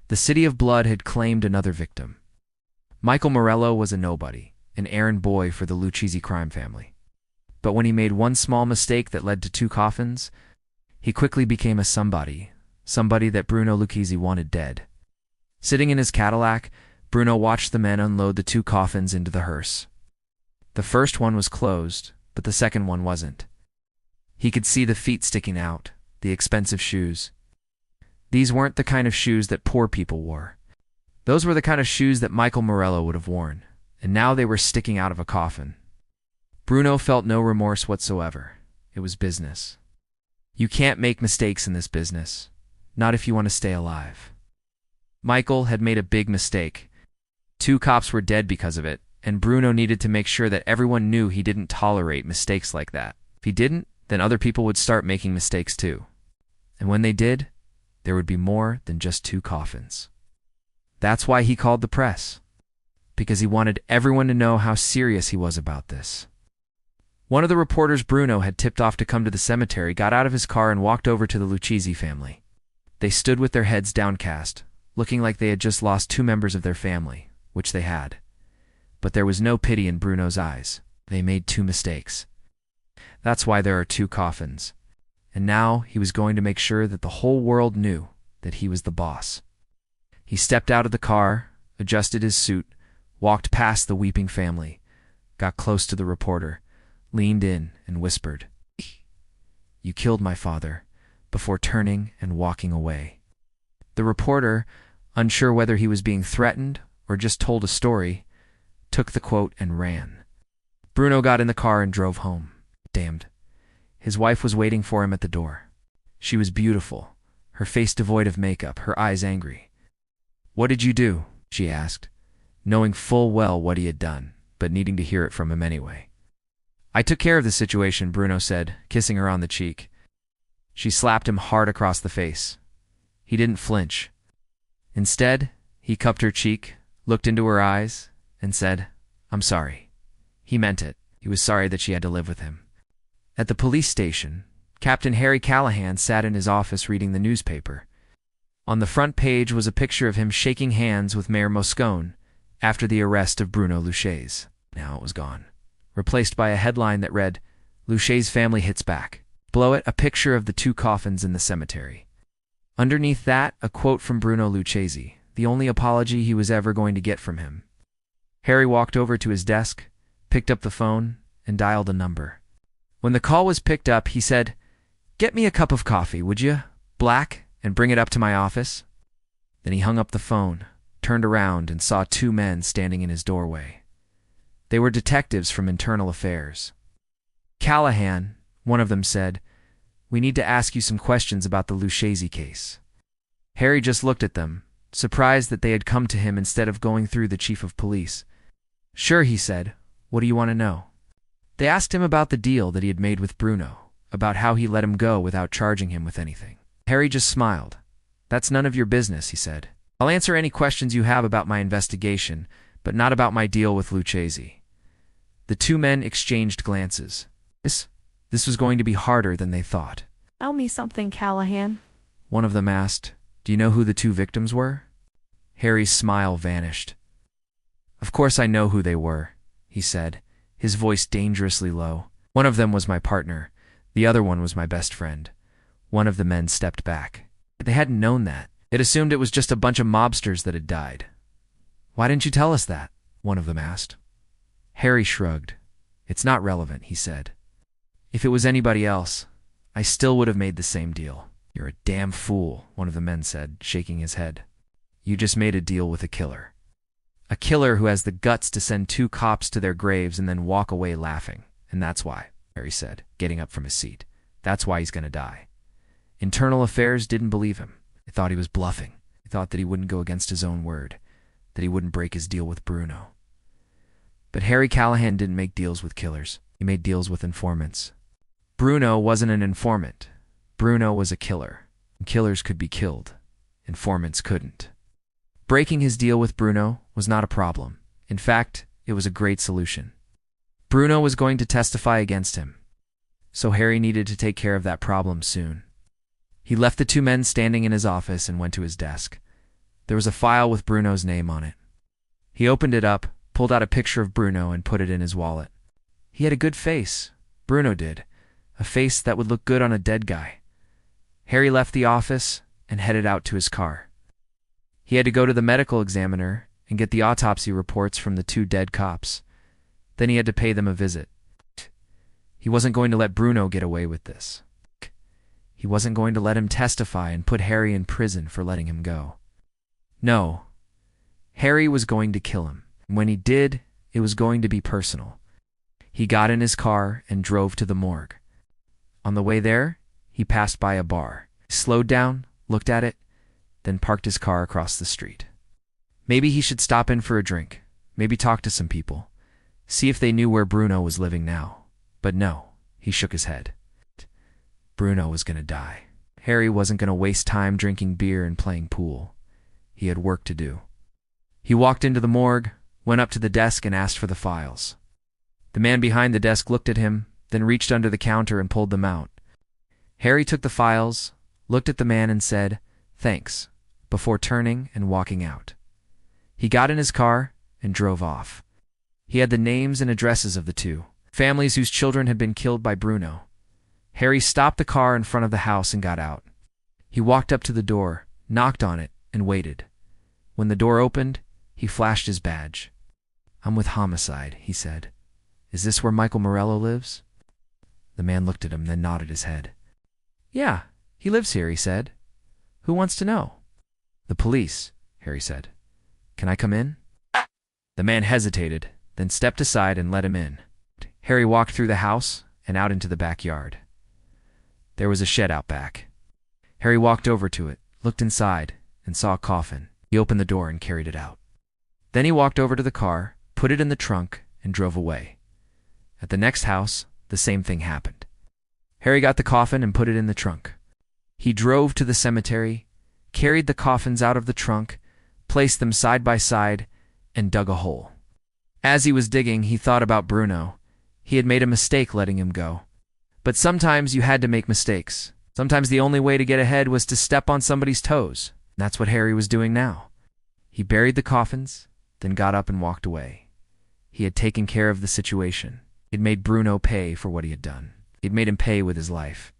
The City of Blood had claimed another victim. Michael Morello was a nobody, an errand boy for the Lucchese crime family. But when he made one small mistake that led to 2 coffins, he quickly became a somebody that Bruno Lucchese wanted dead. Sitting in his Cadillac, Bruno watched the men unload the 2 coffins into the hearse. The first one was closed, but the second one wasn't. He could see the feet sticking out, the expensive shoes. These weren't the kind of shoes that poor people wore. Those were the kind of shoes that Michael Morello would have worn, and now they were sticking out of a coffin. Bruno felt no remorse whatsoever. It was business. You can't make mistakes in this business, not if you want to stay alive. Michael had made a big mistake. 2 cops were dead because of it, and Bruno needed to make sure that everyone knew he didn't tolerate mistakes like that. If he didn't, then other people would start making mistakes too. And when they did, there would be more than just 2 coffins. That's why he called the press, because he wanted everyone to know how serious he was about this. One of the reporters Bruno had tipped off to come to the cemetery got out of his car and walked over to the Lucchese family. They stood with their heads downcast, looking like they had just lost 2 members of their family, which they had. But there was no pity in Bruno's eyes. They made 2 mistakes. That's why there are 2 coffins. And now he was going to make sure that the whole world knew that he was the boss. He stepped out of the car, adjusted his suit, walked past the weeping family, got close to the reporter, leaned in and whispered, "You killed my father," before turning and walking away. The reporter, unsure whether he was being threatened or just told a story, took the quote and ran. Bruno got in the car and drove home. Damned. His wife was waiting for him at the door. She was beautiful, her face devoid of makeup, her eyes angry. "What did you do?" she asked, knowing full well what he had done, but needing to hear it from him anyway. "I took care of the situation," Bruno said, kissing her on the cheek. She slapped him hard across the face. He didn't flinch. Instead, he cupped her cheek, looked into her eyes, and said, "I'm sorry." He meant it. He was sorry that she had to live with him. At the police station, Captain Harry Callahan sat in his office reading the newspaper. On the front page was a picture of him shaking hands with Mayor Moscone after the arrest of Bruno Lucchese. Now it was gone, replaced by a headline that read, "Lucchese family hits back." Below it, a picture of the 2 coffins in the cemetery. Underneath that, a quote from Bruno Lucchese, the only apology he was ever going to get from him. Harry walked over to his desk, picked up the phone, and dialed a number. When the call was picked up, he said, "Get me a cup of coffee, would you? Black, and bring it up to my office." Then he hung up the phone, turned around, and saw 2 men standing in his doorway. They were detectives from Internal Affairs. "Callahan," one of them said, "we need to ask you some questions about the Lucchese case." Harry just looked at them, surprised that they had come to him instead of going through the chief of police. "Sure," he said. "What do you want to know?" They asked him about the deal that he had made with Bruno, about how he let him go without charging him with anything. Harry just smiled. "That's none of your business," he said. "I'll answer any questions you have about my investigation, but not about my deal with Lucchese." The 2 men exchanged glances. This was going to be harder than they thought. "Tell me something, Callahan." One of them asked, "Do you know who the 2 victims were?" Harry's smile vanished. "Of course I know who they were," he said, his voice dangerously low. "One of them was my partner. The other one was my best friend." One of the men stepped back. They hadn't known that. They'd assumed it was just a bunch of mobsters that had died. "Why didn't you tell us that?" one of them asked. Harry shrugged. "It's not relevant," he said. "If it was anybody else, I still would have made the same deal." "You're a damn fool," one of the men said, shaking his head. "You just made a deal with a killer. A killer who has the guts to send 2 cops to their graves and then walk away laughing. And that's why," Harry said, getting up from his seat. "That's why he's going to die." Internal Affairs didn't believe him. They thought he was bluffing. They thought that he wouldn't go against his own word, that he wouldn't break his deal with Bruno. But Harry Callahan didn't make deals with killers. He made deals with informants. Bruno wasn't an informant. Bruno was a killer. Killers could be killed. Informants couldn't. Breaking his deal with Bruno was not a problem. In fact, it was a great solution. Bruno was going to testify against him, so Harry needed to take care of that problem soon. He left the 2 men standing in his office and went to his desk. There was a file with Bruno's name on it. He opened it up, pulled out a picture of Bruno, and put it in his wallet. He had a good face. Bruno did. A face that would look good on a dead guy. Harry left the office and headed out to his car. He had to go to the medical examiner and get the autopsy reports from the 2 dead cops. Then he had to pay them a visit. He wasn't going to let Bruno get away with this. He wasn't going to let him testify and put Harry in prison for letting him go. No. Harry was going to kill him. When he did, it was going to be personal. He got in his car and drove to the morgue. On the way there, he passed by a bar. He slowed down, looked at it, then parked his car across the street. Maybe he should stop in for a drink, maybe talk to some people, see if they knew where Bruno was living now. But no, he shook his head. Bruno was going to die. Harry wasn't going to waste time drinking beer and playing pool. He had work to do. He walked into the morgue, went up to the desk and asked for the files. The man behind the desk looked at him, then reached under the counter and pulled them out. Harry took the files, looked at the man and said, "Thanks," before turning and walking out. He got in his car and drove off. He had the names and addresses of the 2 families whose children had been killed by Bruno. Harry stopped the car in front of the house and got out. He walked up to the door, knocked on it, and waited. When the door opened, he flashed his badge. "I'm with Homicide," he said. "Is this where Michael Morello lives?" The man looked at him, then nodded his head. "Yeah, he lives here," he said. "Who wants to know?" "The police," Harry said. "Can I come in?" The man hesitated, then stepped aside and let him in. Harry walked through the house and out into the backyard. There was a shed out back. Harry walked over to it, looked inside, and saw a coffin. He opened the door and carried it out. Then he walked over to the car, put it in the trunk, and drove away. At the next house, the same thing happened. Harry got the coffin and put it in the trunk. He drove to the cemetery, carried the coffins out of the trunk, placed them side by side, and dug a hole. As he was digging, he thought about Bruno. He had made a mistake letting him go. But sometimes you had to make mistakes. Sometimes the only way to get ahead was to step on somebody's toes. That's what Harry was doing now. He buried the coffins, then got up and walked away. He had taken care of the situation. He'd made Bruno pay for what he had done. He'd made him pay with his life.